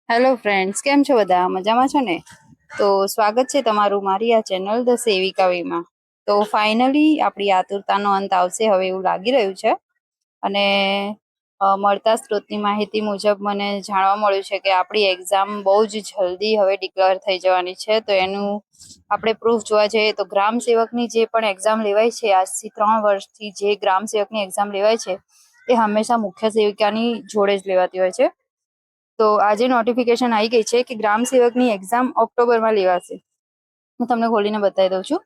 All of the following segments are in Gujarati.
હેલો ફ્રેન્ડ્સ, કેમ છો બધા? મજામાં છો ને? તો સ્વાગત છે તમારું મારી આ ચેનલ ધ સેવિકા વેમાં. તો ફાઇનલી આપણી આતુરતાનો અંત આવશે હવે એવું લાગી રહ્યું છે. અને મળતા સ્ત્રોતની માહિતી મુજબ મને જાણવા મળ્યું છે કે આપણી એક્ઝામ બહુ જ જલ્દી હવે ડિક્લેર થઈ જવાની છે. તો એનું આપણે પ્રૂફ જોવા જઈએ તો ગ્રામ સેવકની જે પણ એક્ઝામ લેવાય છે, આજથી 3 વર્ષથી જે ગ્રામ સેવકની એક્ઝામ લેવાય છે એ હંમેશા મુખ્ય સેવિકાની જોડે જ લેવાતી હોય છે. તો આજે નોટિફિકેશન આવી ગઈ છે કે ગ્રામ સેવકની એક્ઝામ ઓક્ટોબરમાં લેવાશે. હું તમને ખોલીને બતાવી દઉં છું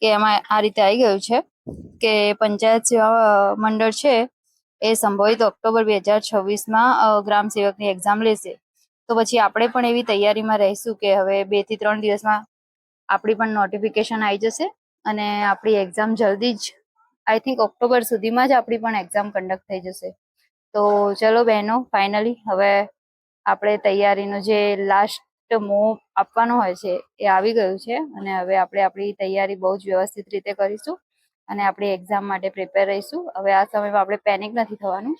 કે એમાં આ રીતે આવી ગયું છે કે પંચાયત સેવા મંડળ છે એ સંભવિત ઓક્ટોબર 2026માં ગ્રામ સેવકની એક્ઝામ લેશે. તો પછી આપણે પણ એવી તૈયારીમાં રહીશું કે હવે 2 થી 3 દિવસમાં આપણી પણ નોટિફિકેશન આવી જશે અને આપણી એક્ઝામ જલ્દી જ, આઈ થિંક ઓક્ટોબર સુધીમાં જ આપણી પણ એક્ઝામ કન્ડક્ટ થઈ જશે. તો ચલો બહેનો, ફાઇનલી હવે આપણે તૈયારીનો જે લાસ્ટ મોહ આપવાનો હોય છે એ આવી ગયું છે અને હવે આપણે આપણી તૈયારી બહુ જ વ્યવસ્થિત રીતે કરીશું અને આપણી એક્ઝામ માટે પ્રિપેર રહીશું. હવે આ સમયમાં આપણે પેનિક નથી થવાનું,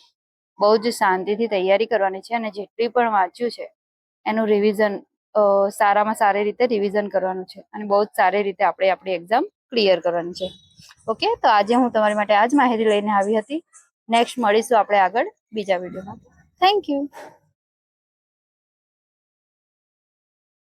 બહુ જ શાંતિથી તૈયારી કરવાની છે અને જેટલી પણ વાંચ્યું છે એનું રિવિઝન સારામાં સારી રીતે રિવિઝન કરવાનું છે અને બહુ જ સારી રીતે આપણે આપણી એક્ઝામ ક્લિયર કરવાની છે. ઓકે, તો આજે હું તમારી માટે આ જ માહિતી લઈને આવી હતી. નેક્સ્ટ મળીશું આપણે આગળ બીજા વિડીયોમાં. Thank you.